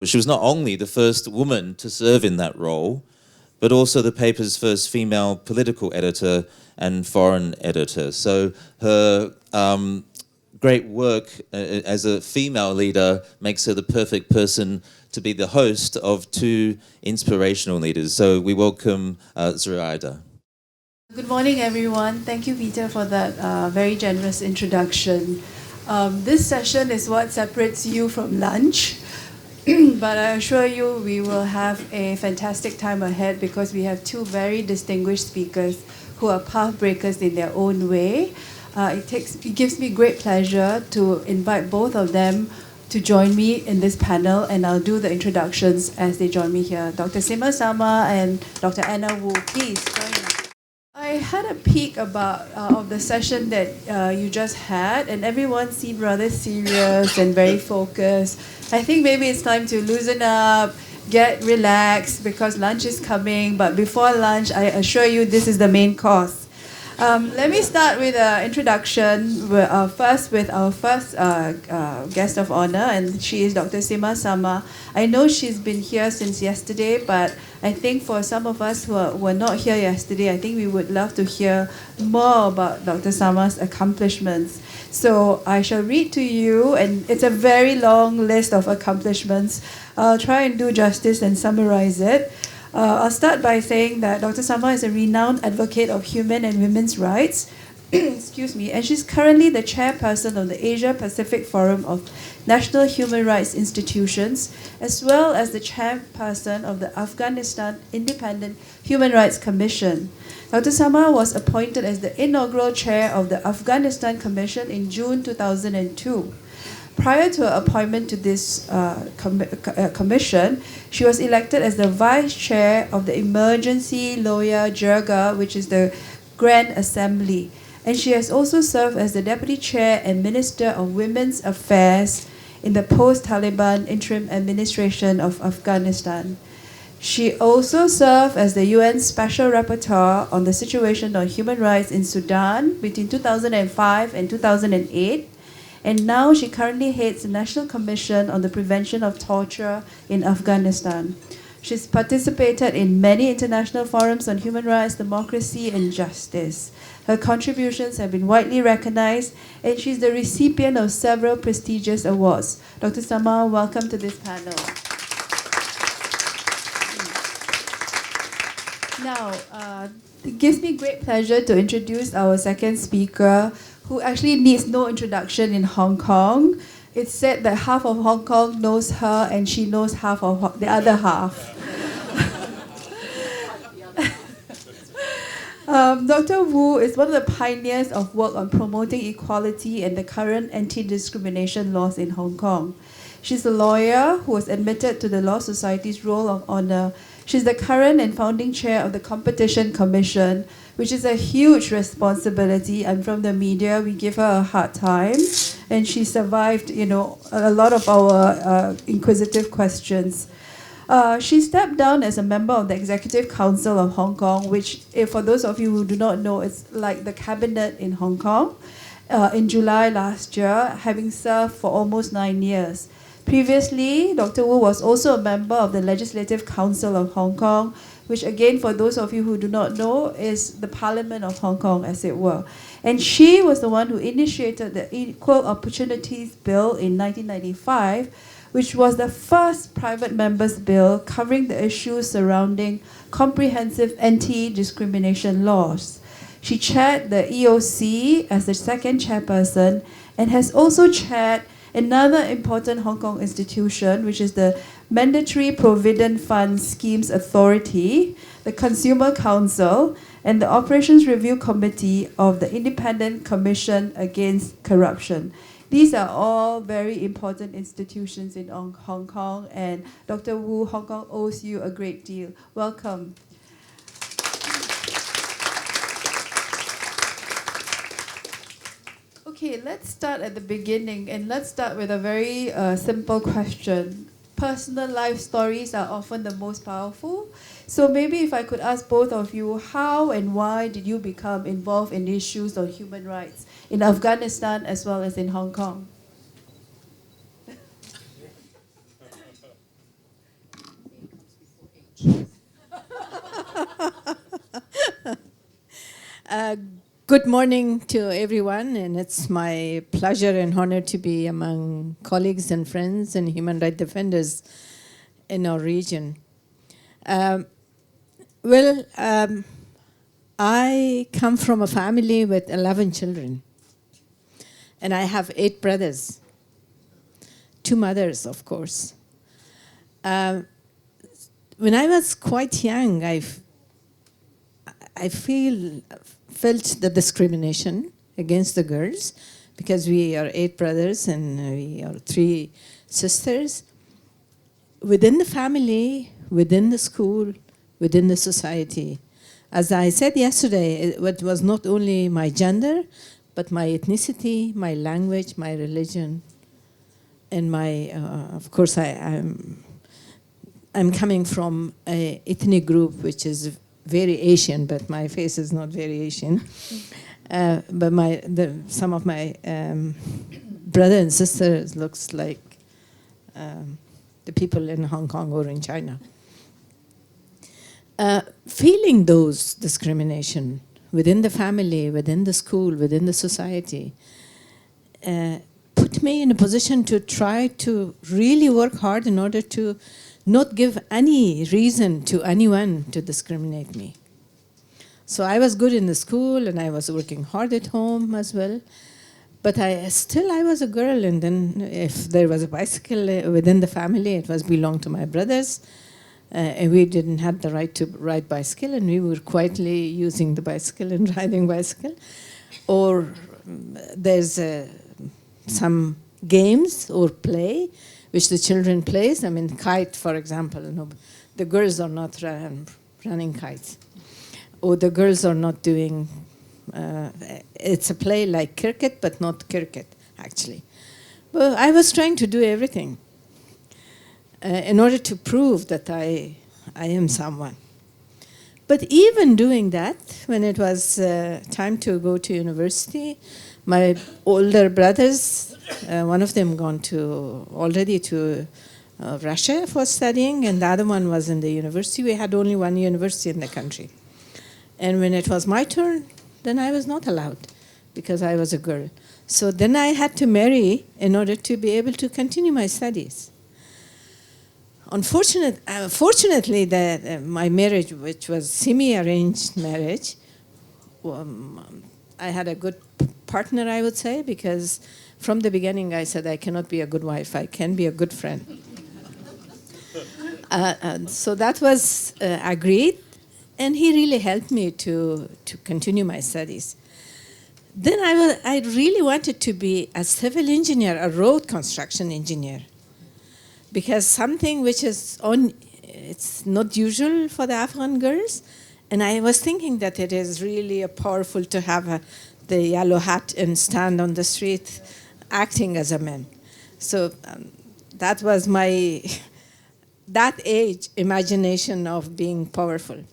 She was not only the first woman to serve in that role, but also the paper's first female political editor and foreign editor. So her great work as a female leader makes her the perfect person to be the host of two inspirational leaders. So we welcome Zoraida. Good morning, everyone. Thank you, Peter, for that very generous introduction. This session is what separates you from lunch. But I assure you we will have a fantastic time ahead because we have two very distinguished speakers who are path breakers in their own way. It gives me great pleasure to invite both of them to join me in this panel, and I'll do the introductions as they join me here. Dr. Sima Sama and Dr. Anna Wu, please join me. I had a peek of the session that you just had, and everyone seemed rather serious and very focused. I think maybe it's time to loosen up, get relaxed, because lunch is coming. But before lunch, I assure you this is the main course. Let me start with an introduction, first with our first guest of honor, and she is Dr. Sima Sama. I know she's been here since yesterday, but I think for some of us who were not here yesterday, I think we would love to hear more about Dr. Sama's accomplishments. So I shall read to you, and it's a very long list of accomplishments. I'll try and do justice and summarize it. I'll start by saying that Dr. Sama is a renowned advocate of human and women's rights, excuse me, and she's currently the chairperson of the Asia-Pacific Forum of National Human Rights Institutions, as well as the chairperson of the Afghanistan Independent Human Rights Commission. Dr. Sama was appointed as the inaugural chair of the Afghanistan Commission in June 2002. Prior to her appointment to this commission, she was elected as the vice chair of the Emergency Loya Jirga, which is the Grand Assembly. And she has also served as the deputy chair and minister of women's affairs in the post-Taliban interim administration of Afghanistan. She also served as the UN Special Rapporteur on the situation on human rights in Sudan between 2005 and 2008. And now she currently heads the National Commission on the Prevention of Torture in Afghanistan. She's participated in many international forums on human rights, democracy, and justice. Her contributions have been widely recognized, and she's the recipient of several prestigious awards. Dr. Sama, welcome to this panel. Now, it gives me great pleasure to introduce our second speaker, who actually needs no introduction in Hong Kong. It's said that half of Hong Kong knows her and she knows half of the other half. Dr. Wu is one of the pioneers of work on promoting equality and the current anti-discrimination laws in Hong Kong. She's a lawyer who was admitted to the Law Society's Roll of Honor. She's the current and founding chair of the Competition Commission, which is a huge responsibility, and from the media we give her a hard time, and she survived, a lot of our inquisitive questions. She stepped down as a member of the Executive Council of Hong Kong, which, for those of you who do not know, is like the cabinet in Hong Kong, in July last year, having served for almost 9 years. Previously, Dr. Wu was also a member of the Legislative Council of Hong Kong, which again, for those of you who do not know, is the Parliament of Hong Kong, as it were. And she was the one who initiated the Equal Opportunities Bill in 1995, which was the first private member's bill covering the issues surrounding comprehensive anti-discrimination laws. She chaired the EOC as the second chairperson and has also chaired another important Hong Kong institution, which is the Mandatory Provident Fund Schemes Authority, the Consumer Council, and the Operations Review Committee of the Independent Commission Against Corruption. These are all very important institutions in Hong Kong, and Dr. Wu, Hong Kong owes you a great deal. Welcome. Okay, let's start at the beginning, and let's start with a very simple question. Personal life stories are often the most powerful. So maybe if I could ask both of you, how and why did you become involved in issues of human rights in Afghanistan as well as in Hong Kong? Good morning to everyone, and it's my pleasure and honor to be among colleagues and friends and human rights defenders in our region. I come from a family with 11 children, and I have 8 brothers, 2 mothers, of course. When I was quite young, I felt the discrimination against the girls because we are 8 brothers and we are 3 sisters. Within the family, within the school, within the society. As I said yesterday, it was not only my gender, but my ethnicity, my language, my religion, and my, of course, I'm coming from an ethnic group which is very Asian, but my face is not very Asian. But some of my brother and sisters looks like the people in Hong Kong or in China. Feeling those discrimination within the family, within the school, within the society, put me in a position to try to really work hard in order to not give any reason to anyone to discriminate me. So I was good in the school and I was working hard at home as well. But I was a girl, and then if there was a bicycle within the family, it was belonged to my brothers. And we didn't have the right to ride bicycle, and we were quietly using the bicycle and riding bicycle. Or there's some games or play which the children plays. I mean, kite, for example. No, the girls are not running kites. Or the girls are not doing, it's a play like cricket, but not cricket, actually. Well, I was trying to do everything in order to prove that I am someone. But even doing that, when it was time to go to university, my older brothers, one of them gone already to Russia for studying, and the other one was in the university. We had only one university in the country. And when it was my turn, then I was not allowed because I was a girl. So then I had to marry in order to be able to continue my studies. Fortunately, my marriage, which was semi-arranged marriage, I had a good partner, I would say, because from the beginning I said I cannot be a good wife, I can be a good friend. So that was agreed, and he really helped me to continue my studies. Then I really wanted to be a civil engineer, a road construction engineer, because something which is it's not usual for the Afghan girls, and I was thinking that it is really powerful to have the yellow hat and stand on the street acting as a man. So that was my, that age, imagination of being powerful.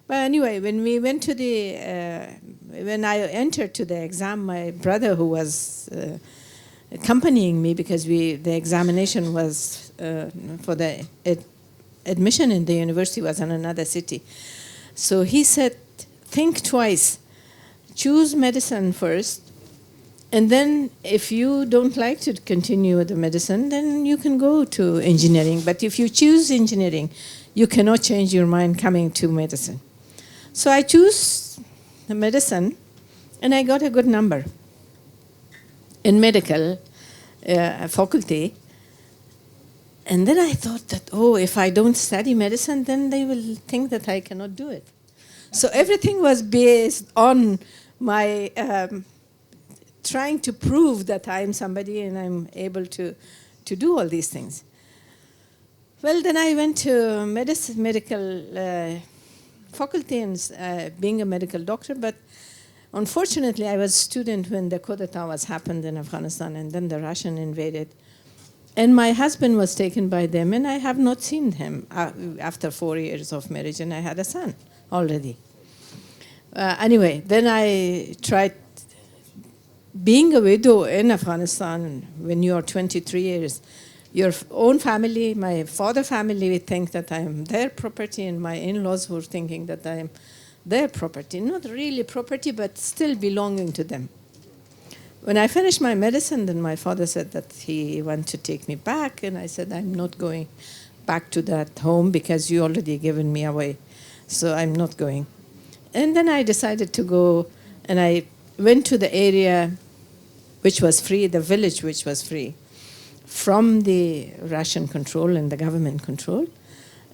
But anyway, when we went to when I entered to the exam, my brother, who was accompanying me, because the examination was for the admission in the university was in another city. So he said, think twice, choose medicine first, and then if you don't like to continue with the medicine, then you can go to engineering. But if you choose engineering, you cannot change your mind coming to medicine. So I chose the medicine, and I got a good number in medical faculty. And then I thought that, if I don't study medicine, then they will think that I cannot do it. So everything was based on my trying to prove that I'm somebody and I'm able to do all these things. Well, then I went to medical faculty and being a medical doctor, but unfortunately I was a student when the coup d'etat was happened in Afghanistan, and then the Russian invaded. And my husband was taken by them, and I have not seen him after 4 years of marriage, and I had a son already. Anyway, then I tried being a widow in Afghanistan when you are 23 years. your own family, my father's family, would think that I am their property, and my in-laws were thinking that I am their property. Not really property, but still belonging to them. When I finished my medicine, then my father said that he wanted to take me back, and I said, I'm not going back to that home because you already given me away, so I'm not going. And then I decided to go, and I went to the area which was free, the village which was free, from the Russian control and the government control.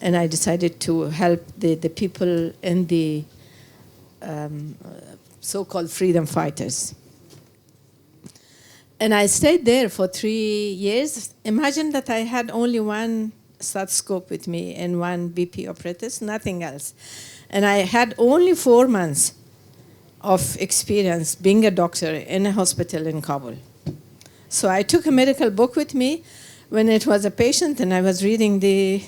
And I decided to help the people and the so-called freedom fighters. And I stayed there for 3 years. Imagine that I had only one stethoscope with me and one BP apparatus, nothing else. And I had only 4 months of experience being a doctor in a hospital in Kabul. So I took a medical book with me when it was a patient, and I was reading the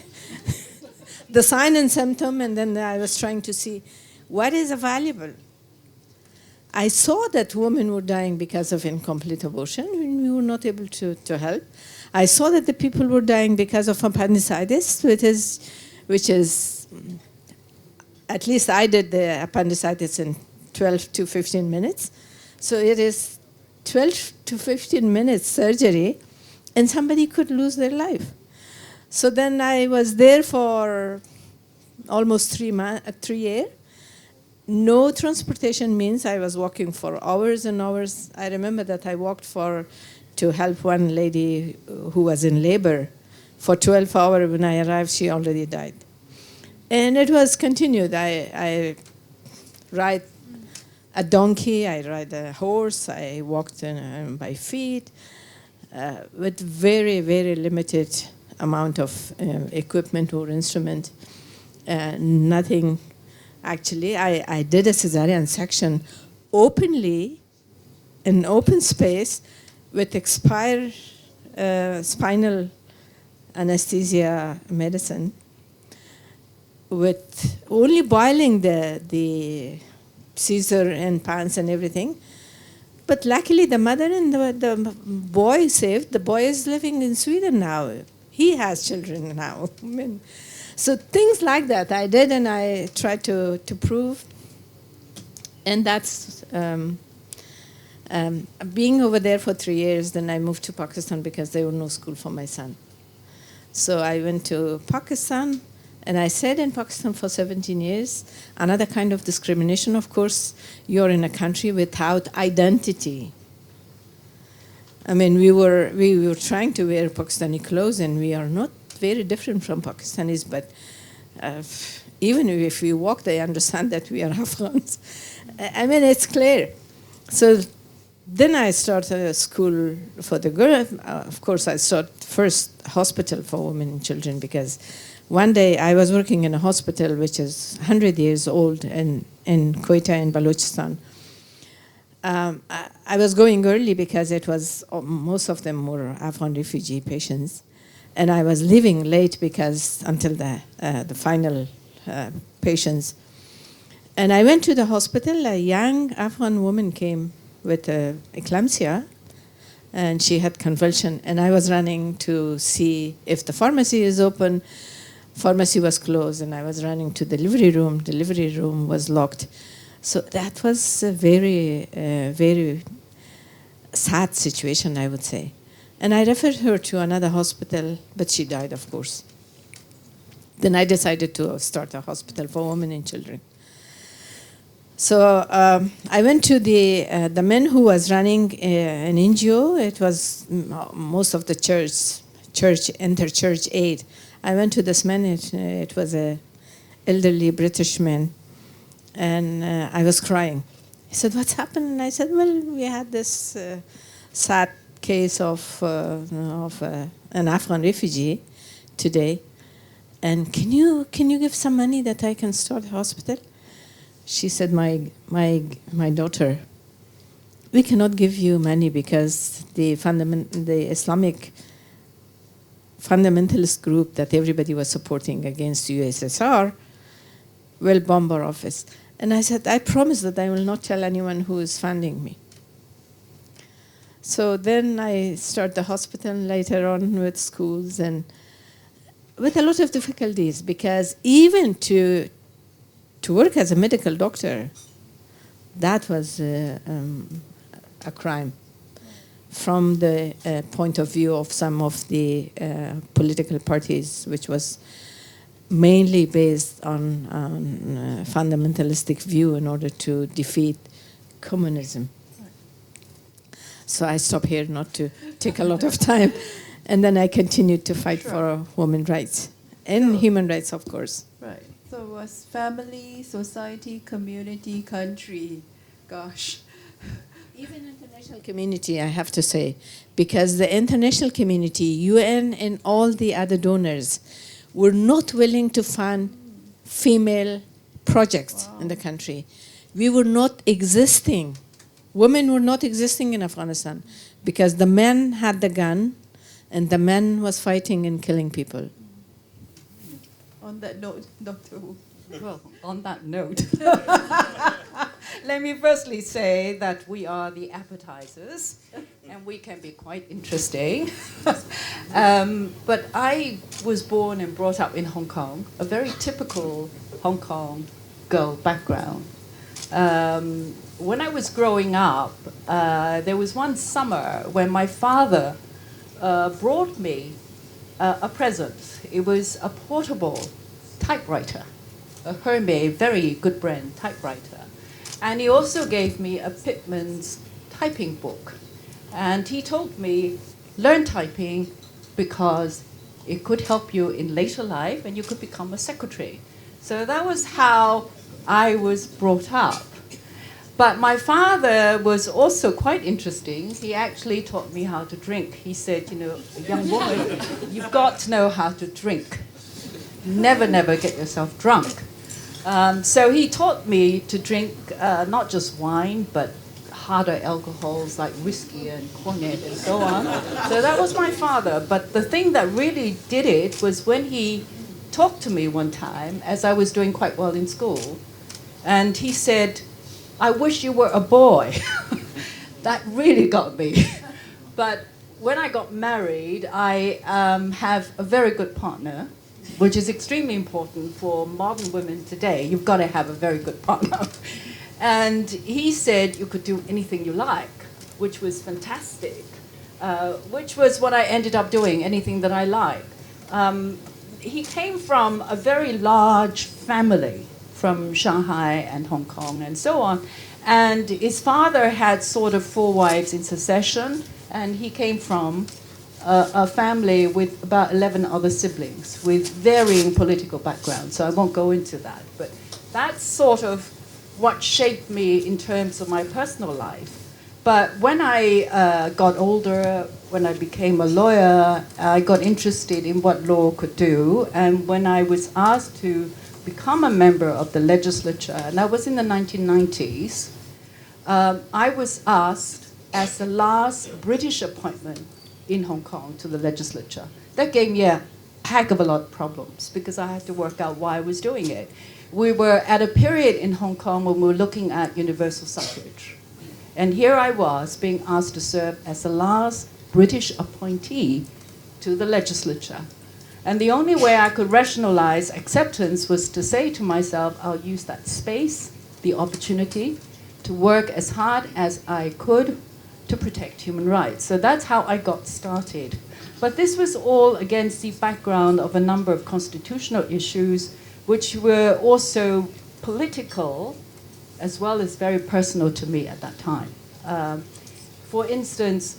sign and symptom, and then I was trying to see what is valuable. I saw that women were dying because of incomplete abortion, and we were not able to help. I saw that the people were dying because of appendicitis, which is at least I did the appendicitis in 12 to 15 minutes. So it is 12 to 15 minutes surgery, and somebody could lose their life. So then I was there for almost 3 years. No transportation means. I was walking for hours and hours. I remember that I walked to help one lady who was in labor for 12 hours. When I arrived, she already died. And it was continued. I ride a donkey, I ride a horse, I walked by feet with very, very limited amount of equipment or instrument. Nothing. Actually, I did a cesarean section openly, in open space, with expired spinal anesthesia medicine, with only boiling the Caesar and pants and everything. But luckily, the mother and the boy saved. The boy is living in Sweden now. He has children now. I mean, so things like that I did, and I tried to prove. And that's being over there for 3 years. Then I moved to Pakistan because there was no school for my son. So I went to Pakistan, and I stayed in Pakistan for 17 years. Another kind of discrimination, of course. You're in a country without identity. I mean, we were trying to wear Pakistani clothes, and we are not very different from Pakistanis, but even if we walk, they understand that we are Afghans. I mean, it's clear. So then I started a school for the girls. Of course, I started first hospital for women and children, because one day I was working in a hospital which is 100 years old in Quetta in Balochistan. I was going early because it was most of them were Afghan refugee patients. And I was leaving late because until the final patients. And I went to the hospital. A young Afghan woman came with eclampsia, and she had convulsion. And I was running to see if the pharmacy is open. Pharmacy was closed, and I was running to the delivery room. Delivery room was locked. So that was a very, very sad situation, I would say. And I referred her to another hospital, but she died, of course. Then I decided to start a hospital for women and children. So I went to the man who was running an NGO. It was most of the church inter-church aid. I went to this man. It was an elderly British man, and I was crying. He said, "What's happened?" And I said, "Well, we had this sad case of an Afghan refugee today, and can you give some money that I can start a hospital?" She said, my daughter, we cannot give you money because the Islamic fundamentalist group that everybody was supporting against USSR will bomb our office. And I said, I promise that I will not tell anyone who is funding me. So then I start the hospital later on with schools and with a lot of difficulties, because even to work as a medical doctor, that was a crime from the point of view of some of the political parties, which was mainly based on fundamentalistic view in order to defeat communism. So I stop here not to take a lot of time. And then I continued to fight for women's rights and human rights, of course. Right. So it was family, society, community, country. Gosh. Even international community, I have to say, because the international community, UN and all the other donors, were not willing to fund female projects in the country. We were not existing. Women were not existing in Afghanistan because the men had the gun and the men was fighting and killing people. On that note, Dr. Wu. Well, on that note, let me firstly say that we are the appetizers, and we can be quite interesting. But I was born and brought up in Hong Kong, a very typical Hong Kong girl background. When I was growing up, there was one summer when my father brought me a present. It was a portable typewriter, a Hermes, very good brand typewriter. And he also gave me a Pitman's typing book. And he told me, learn typing because it could help you in later life and you could become a secretary. So that was how I was brought up. But my father was also quite interesting. He actually taught me how to drink. He said, you know, young woman, you've got to know how to drink. Never, never get yourself drunk. So he taught me to drink not just wine, but harder alcohols like whiskey and cognac and so on. So that was my father. But the thing that really did it was when he talked to me one time as I was doing quite well in school. And he said, I wish you were a boy. That really got me. But when I got married, I have a very good partner, which is extremely important for modern women today. You've got to have a very good partner. And he said you could do anything you like, which was fantastic, which was what I ended up doing, anything that I like. He came from a very large family from Shanghai and Hong Kong and so on. And his father had sort of 4 wives in succession, and he came from a family with about 11 other siblings with varying political backgrounds. So I won't go into that. But that's sort of what shaped me in terms of my personal life. But when I got older, when I became a lawyer, I got interested in what law could do. And when I was asked to become a member of the legislature, and that was in the 1990s, I was asked as the last British appointment in Hong Kong to the legislature. That gave me a heck of a lot of problems because I had to work out why I was doing it. We were at a period in Hong Kong when we were looking at universal suffrage. And here I was being asked to serve as the last British appointee to the legislature. And the only way I could rationalize acceptance was to say to myself, I'll use that space, the opportunity, to work as hard as I could to protect human rights. So that's how I got started. But this was all against the background of a number of constitutional issues, which were also political, as well as very personal to me at that time. For instance,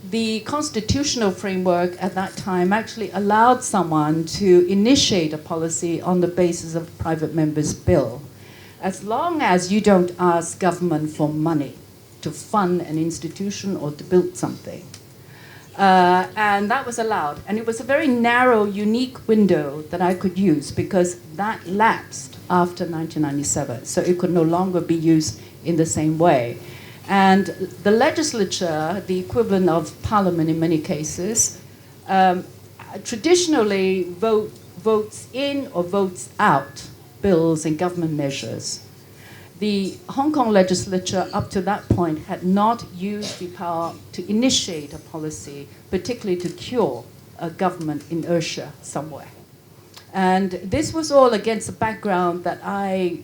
the constitutional framework at that time actually allowed someone to initiate a policy on the basis of a private member's bill, as long as you don't ask government for money to fund an institution or to build something. And that was allowed. And it was a very narrow, unique window that I could use because that lapsed after 1997. So it could no longer be used in the same way. And the legislature, the equivalent of parliament in many cases, traditionally votes in or votes out bills and government measures. the Hong Kong legislature up to that point had not used the power to initiate a policy, particularly to cure a government inertia somewhere. And this was all against the background that I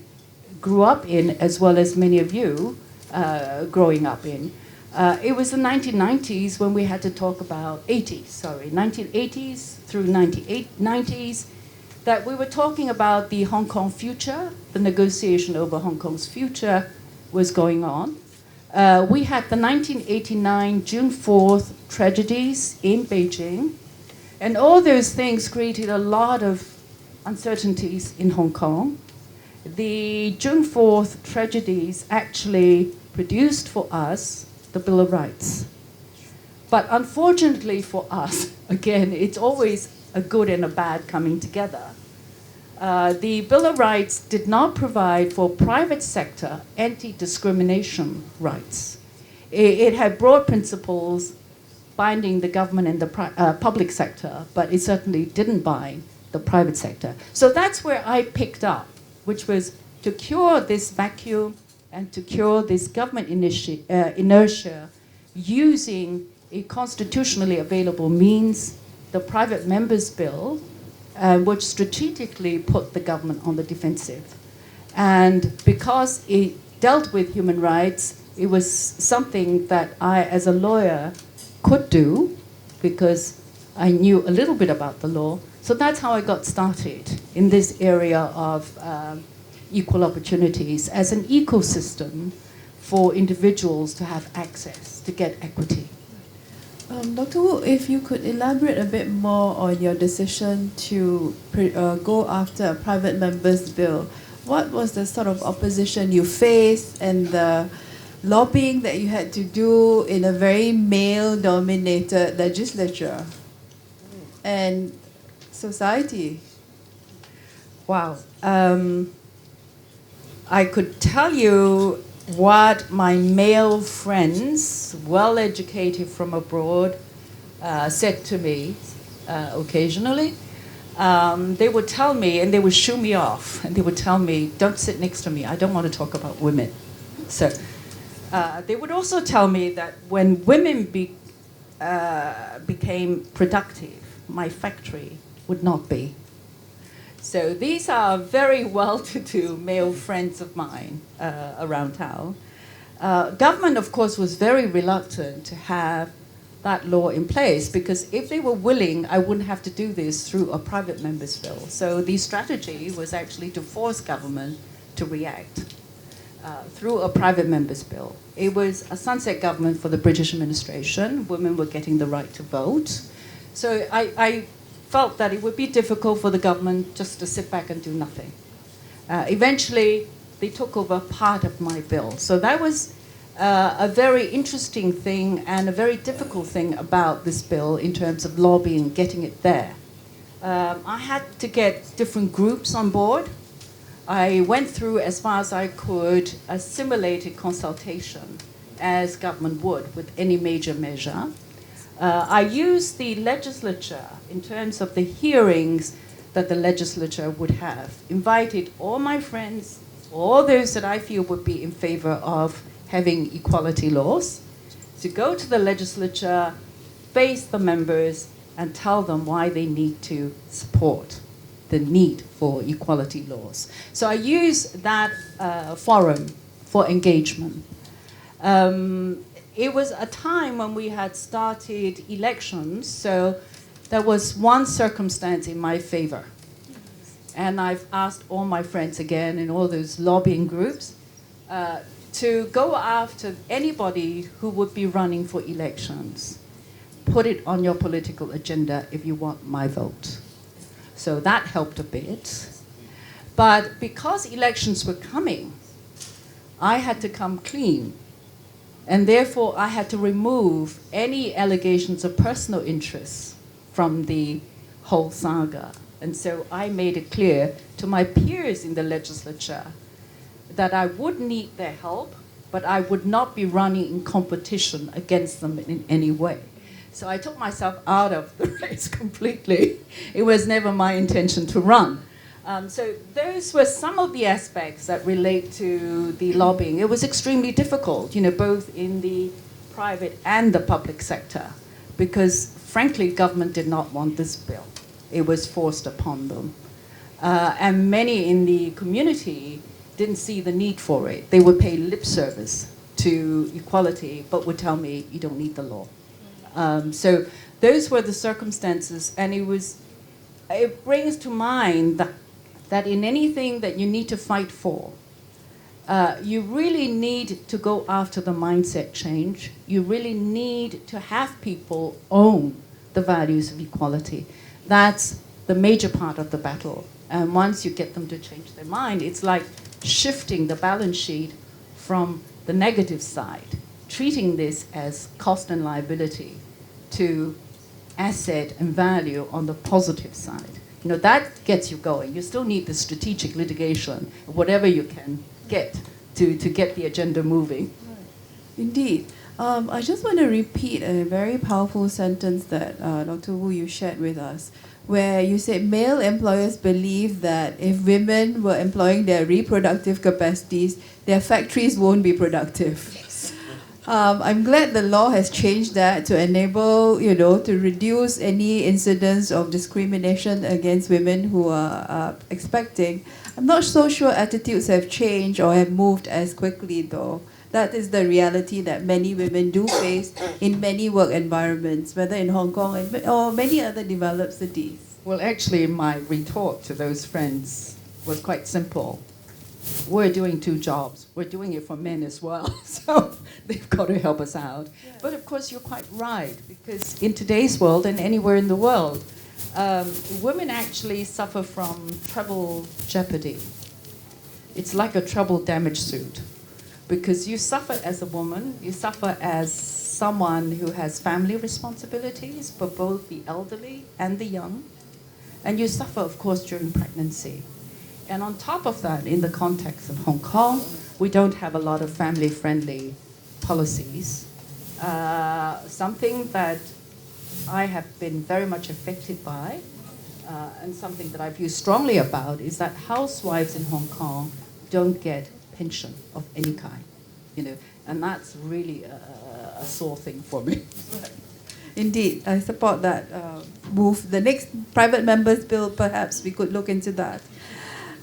grew up in, as well as many of you growing up in. It was the 1990s when we had to talk about 1980s through 90s, that we were talking about the Hong Kong future. The negotiation over Hong Kong's future was going on. We had the 1989 June 4th tragedies in Beijing, and all those things created a lot of uncertainties in Hong Kong. The June 4th tragedies actually produced for us the Bill of Rights. But unfortunately for us, again, it's always a good and a bad coming together. The Bill of Rights did not provide for private sector anti-discrimination rights. It had broad principles binding the government and the public sector, but it certainly didn't bind the private sector. So that's where I picked up, which was to cure this vacuum and to cure this government inertia using a constitutionally available means, the Private Members Bill, which strategically put the government on the defensive. And because it dealt with human rights, it was something that I, as a lawyer, could do because I knew a little bit about the law. So that's how I got started in this area of equal opportunities as an ecosystem for individuals to have access, to get equity. Dr. Wu, if you could elaborate a bit more on your decision to go after a private members bill. What was the sort of opposition you faced and the lobbying that you had to do in a very male-dominated legislature and society? Wow. I could tell you what my male friends, well-educated from abroad, said to me occasionally. They would tell me, and they would shoo me off, and they would tell me, don't sit next to me, I don't want to talk about women. So they would also tell me that when women became productive, my factory would not be. So these are very well-to-do male friends of mine around town. Government, of course, was very reluctant to have that law in place because if they were willing, I wouldn't have to do this through a private members bill. So the strategy was actually to force government to react through a private members bill. It was a sunset government for the British administration. Women were getting the right to vote. So I felt that it would be difficult for the government just to sit back and do nothing. Eventually, they took over part of my bill. So that was a very interesting thing and a very difficult thing about this bill in terms of lobbying, getting it there. I had to get different groups on board. I went through, as far as I could, a simulated consultation, as government would with any major measure. I used the legislature in terms of the hearings that the legislature would have. Invited all my friends, all those that I feel would be in favor of having equality laws, to go to the legislature, face the members, and tell them why they need to support the need for equality laws. So I use that forum for engagement. It was a time when we had started elections, so there was one circumstance in my favor. And I've asked all my friends again in all those lobbying groups to go after anybody who would be running for elections. Put it on your political agenda if you want my vote. So that helped a bit. But because elections were coming, I had to come clean. And therefore, I had to remove any allegations of personal interest from the whole saga. And so I made it clear to my peers in the legislature that I would need their help, but I would not be running in competition against them in any way. So I took myself out of the race completely. It was never my intention to run. So those were some of the aspects that relate to the lobbying. It was extremely difficult, both in the private and the public sector, because frankly, government did not want this bill. It was forced upon them. And many in the community didn't see the need for it. They would pay lip service to equality, but would tell me, you don't need the law. So those were the circumstances, and it brings to mind that in anything that you need to fight for, you really need to go after the mindset change. You really need to have people own the values of equality. That's the major part of the battle. And once you get them to change their mind, it's like shifting the balance sheet from the negative side, treating this as cost and liability, to asset and value on the positive side. That gets you going. You still need the strategic litigation, whatever you can get to get the agenda moving. Right. Indeed. I just want to repeat a very powerful sentence that Dr. Wu, you shared with us, where you said male employers believe that if women were employing their reproductive capacities, their factories won't be productive. Yes. I'm glad the law has changed that to enable, to reduce any incidents of discrimination against women who are expecting. I'm not so sure attitudes have changed or have moved as quickly, though. That is the reality that many women do face in many work environments, whether in Hong Kong or many other developed cities. Well, actually, my retort to those friends was quite simple. We're doing two jobs. We're doing it for men as well, so they've got to help us out. Yeah. But of course, you're quite right, because in today's world and anywhere in the world, women actually suffer from treble jeopardy. It's like a treble damage suit. Because you suffer as a woman, you suffer as someone who has family responsibilities for both the elderly and the young, and you suffer, of course, during pregnancy. And on top of that, in the context of Hong Kong, we don't have a lot of family-friendly policies. Something that I have been very much affected by, and something that I feel strongly about, is that housewives in Hong Kong don't get pension of any kind, and that's really a sore thing for me. Indeed, I support that move. The next private members bill, perhaps we could look into that.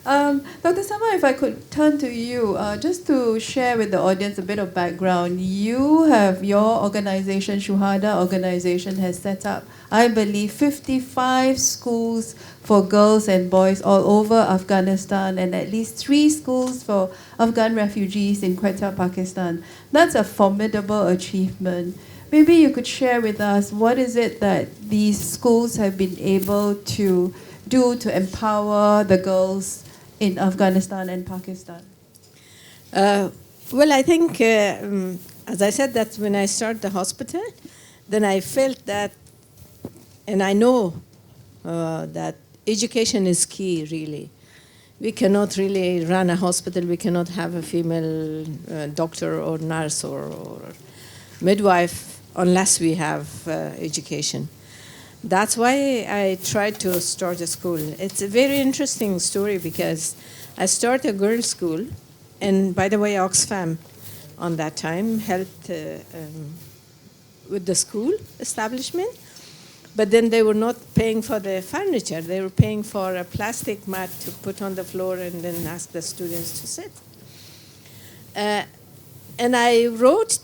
Dr. Sama, if I could turn to you, just to share with the audience a bit of background. You have your organization, Shuhada organization, has set up, I believe, 55 schools for girls and boys all over Afghanistan, and at least 3 schools for Afghan refugees in Quetta, Pakistan. That's a formidable achievement. Maybe you could share with us what is it that these schools have been able to do to empower the girls in Afghanistan and Pakistan? Well, I think, as I said, that when I started the hospital, then I felt that, and I know that education is key, really. We cannot really run a hospital, we cannot have a female doctor or nurse or midwife unless we have education. That's why I tried to start a school. It's a very interesting story because I started a girls' school, and by the way, Oxfam on that time helped with the school establishment, but then they were not paying for the furniture. They were paying for a plastic mat to put on the floor and then ask the students to sit. And I wrote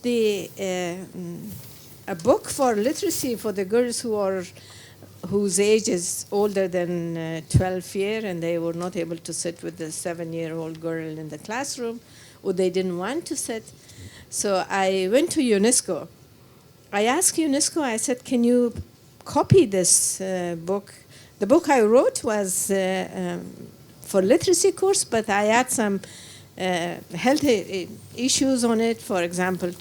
a book for literacy for the girls whose age is older than 12 years, and they were not able to sit with the 7-year-old girl in the classroom, or they didn't want to sit. So I went to UNESCO. I asked UNESCO, I said, can you copy this book? The book I wrote was for literacy course, but I had some health issues on it. For example,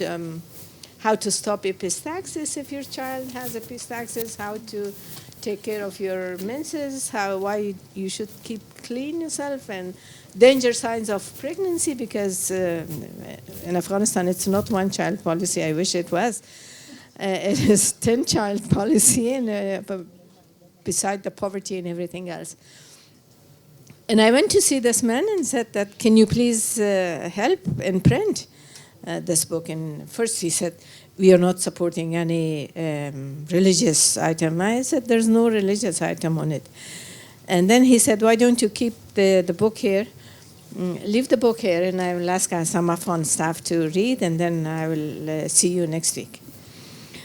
how to stop epistaxis if your child has epistaxis, how to take care of your menses, why you should keep clean yourself, and danger signs of pregnancy, because in Afghanistan it's not one-child policy. I wish it was. It is 10-child policy, and beside the poverty and everything else. And I went to see this man and said that, can you please help and print this book? And first he said, we are not supporting any religious item. I said, there's no religious item on it. And then he said, why don't you keep the book here? Leave the book here, and I will ask some of on staff to read, and then I will see you next week.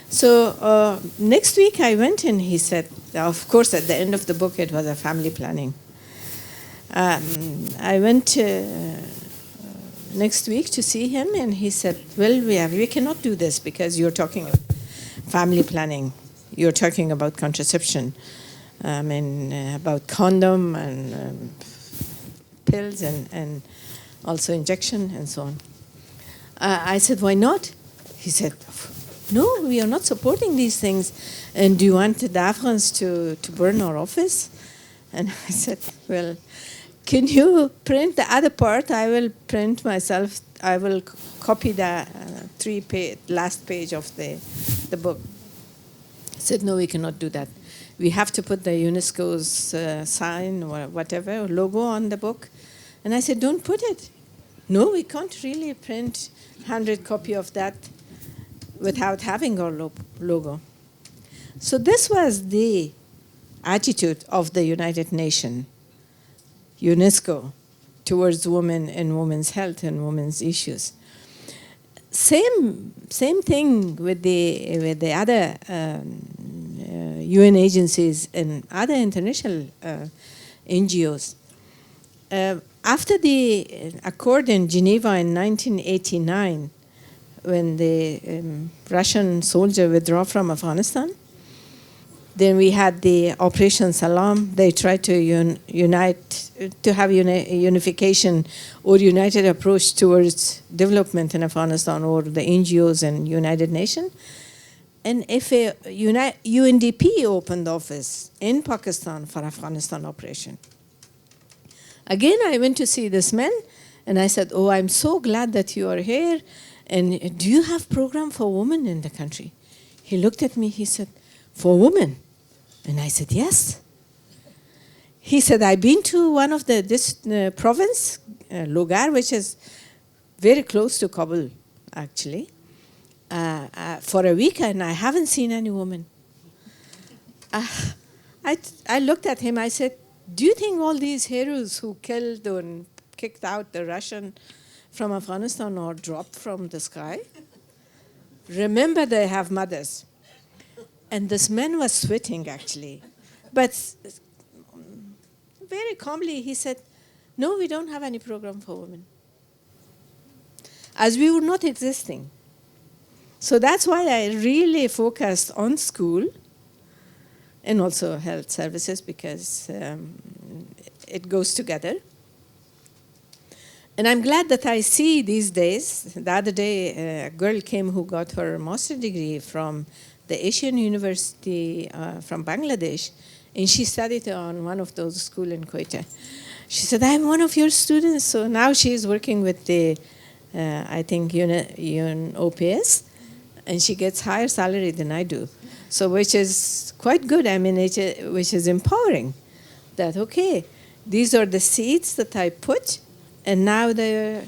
So next week I went, and he said, of course, at the end of the book, it was a family planning. I went next week to see him, and he said, well, we cannot do this because you're talking about family planning. You're talking about contraception, and about condom and pills and also injection and so on. I said, why not? He said, no, we are not supporting these things. And do you want the Afghans to burn our office? And I said, well, can you print the other part? I will print myself. I will copy the last page of the book. He said, no, we cannot do that. We have to put the UNESCO's sign or whatever, logo on the book. And I said, don't put it. No, we can't really print 100 copies of that without having our logo. So this was the attitude of the United Nations, UNESCO, towards women and women's health and women's issues. Same thing with the other UN agencies and other international NGOs. After the accord in Geneva in 1989, when the Russian soldier withdrew from Afghanistan, then we had the Operation Salam. They tried to have unification or united approach towards development in Afghanistan, or the NGOs and United Nations. And if a UNDP opened office in Pakistan for Afghanistan operation. Again, I went to see this man, and I said, oh, I'm so glad that you are here, and do you have program for women in the country? He looked at me, he said, for women? And I said, yes. He said, I've been to one of this province, Logar, which is very close to Kabul, actually, for a week, and I haven't seen any woman. I looked at him, I said, do you think all these heroes who killed and kicked out the Russian from Afghanistan or dropped from the sky? Remember, they have mothers. And this man was sweating, actually. But very calmly, he said, no, we don't have any program for women. As we were not existing. So that's why I really focused on school and also health services, because it goes together. And I'm glad that I see these days. The other day, a girl came who got her master's degree from the Asian University from Bangladesh, and she studied on one of those schools in Quetta. She said, I'm one of your students. So now she is working with the, I think, UNOPS, and she gets higher salary than I do. So which is quite good, I mean, which is empowering. That, okay, these are the seeds that I put, and now they are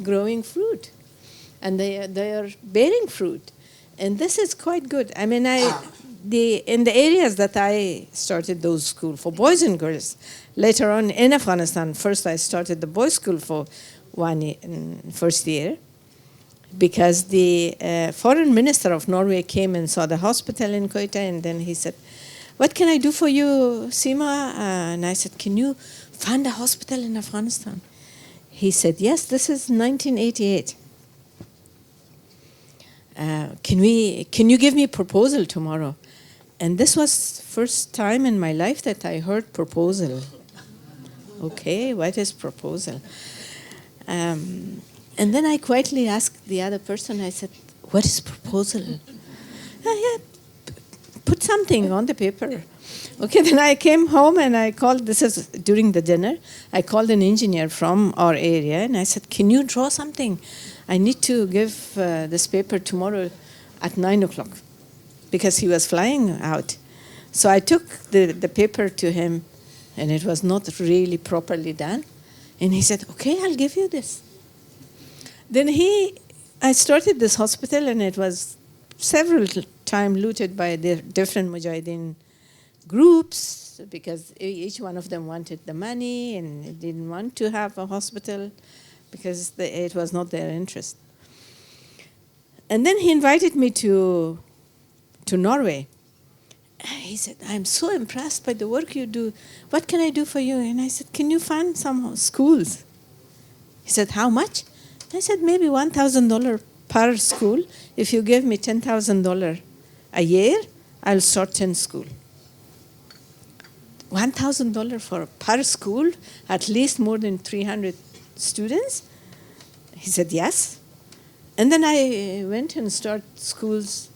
growing fruit. And they are bearing fruit. And this is quite good. I mean, in the areas that I started those schools for boys and girls, later on in Afghanistan, first I started the boys' school for first year, because the foreign minister of Norway came and saw the hospital in Quetta, and then he said, what can I do for you, Seema? And I said, can you fund a hospital in Afghanistan? He said, yes, this is 1988. Can you give me a proposal tomorrow? And this was first time in my life that I heard proposal. Okay, what is proposal? And then I quietly asked the other person, I said, what is proposal? Yeah, put something on the paper. Okay, then I came home and I called, this is during the dinner, I called an engineer from our area and I said, can you draw something? I need to give this paper tomorrow at 9 o'clock, because he was flying out. So I took the paper to him and it was not really properly done. And he said, okay, I'll give you this. Then I started this hospital, and it was several times looted by the different Mujahideen groups, because each one of them wanted the money and didn't want to have a hospital because it was not their interest. And then he invited me to Norway. He said, I'm so impressed by the work you do. What can I do for you? And I said, can you find some schools? He said, how much? I said, maybe $1,000 per school. If you give me $10,000 a year, I'll start 10 schools. $1,000 per school, at least more than 300 students? He said, yes. And then I went and started schools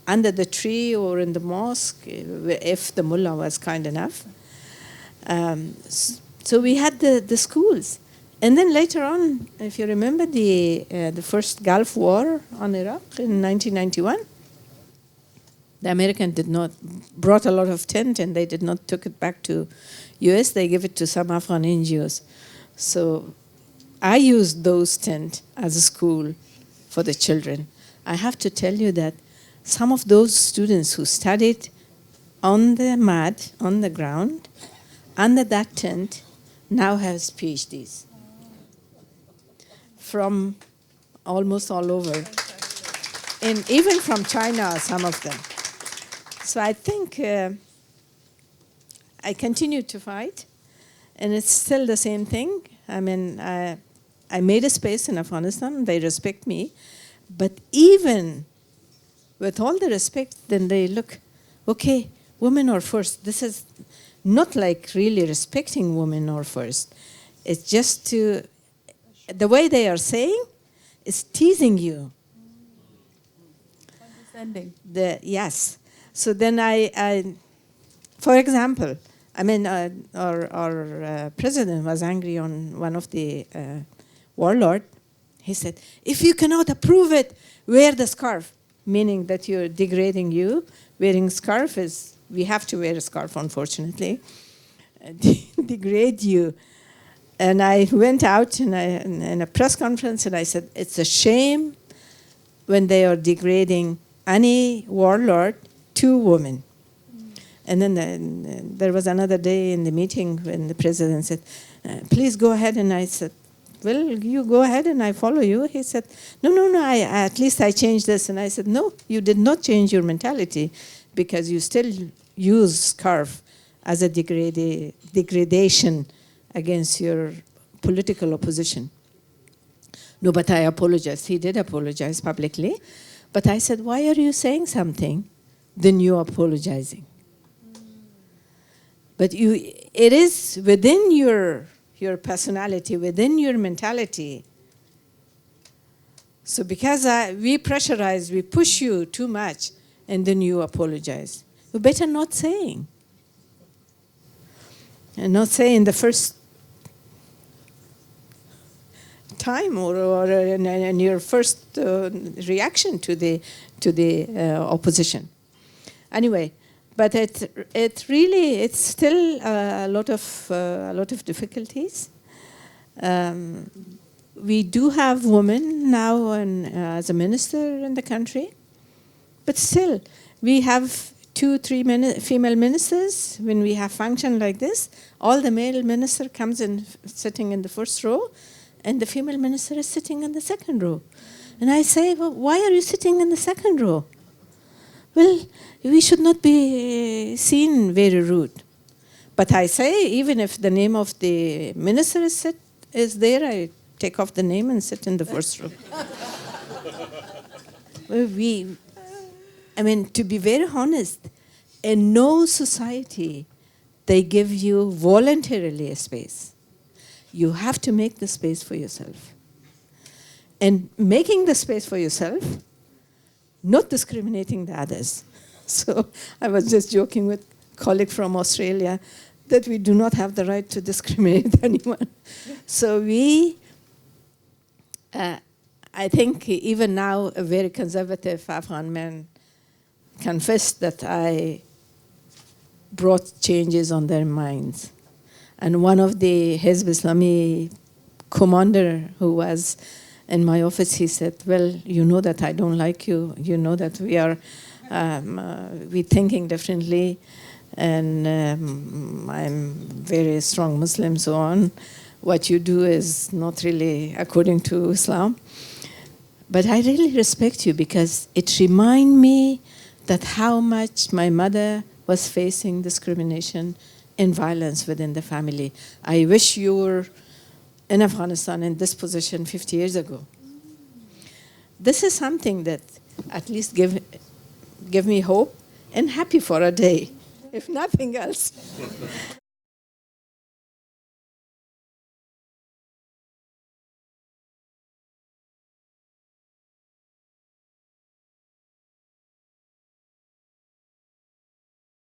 under the tree or in the mosque, if the mullah was kind enough. So we had the schools. And then later on, if you remember the first Gulf War on Iraq in 1991, the American brought a lot of tent, and they did not took it back to US. They gave it to some Afghan NGOs. So I used those tent as a school for the children. I have to tell you that some of those students who studied on the mud, on the ground, under that tent, now has PhDs from almost all over, and even from China, some of them. So I think I continue to fight, and it's still the same thing. I mean, I made a space in Afghanistan. They respect me. But even with all the respect, then they look, okay, women are first. This is not like really respecting women are first. It's just the way they are saying is teasing you. Condescending. Yes. So then I for example, I mean, our president was angry on one of the warlord. He said, if you cannot approve it, wear the scarf, meaning that you're degrading you. Wearing scarf we have to wear a scarf, unfortunately, degrade you. And I went out in a press conference, and I said, it's a shame when they are degrading any warlord to women. And then there was another day in the meeting when the president said, please go ahead. And I said, well, you go ahead and I follow you. He said, no, at least I changed this. And I said, no, you did not change your mentality, because you still use scarf as a degradation against your political opposition. No, but I apologize. He did apologize publicly. But I said, why are you saying something, then you're apologizing? But it is within your personality, within your mentality. So because we pressurize, we push you too much, and then you apologize. You better not saying. And not say in the first time or in your first reaction to the opposition. Anyway, but it's still a lot of difficulties. We do have women now as a minister in the country, but still we have 2-3 female ministers. When we have function like this, all the male minister comes in sitting in the first row, and the female minister is sitting in the second row. And I say, well, why are you sitting in the second row? Well, we should not be seen very rude. But I say, even if the name of the minister is there, I take off the name and sit in the first row. Well, to be very honest, in no society, they give you voluntarily a space. You have to make the space for yourself. And making the space for yourself, not discriminating the others. So I was just joking with a colleague from Australia that we do not have the right to discriminate anyone. So I think even now a very conservative Afghan man confessed that I brought changes on their minds. And one of the Hizb Islami commander who was in my office, he said, well, you know that I don't like you. You know that we're thinking differently. And I'm very strong Muslim, so on. What you do is not really according to Islam. But I really respect you because it reminds me that how much my mother was facing discrimination and violence within the family. I wish you were in Afghanistan in this position 50 years ago. This is something that at least give me hope and happy for a day, if nothing else.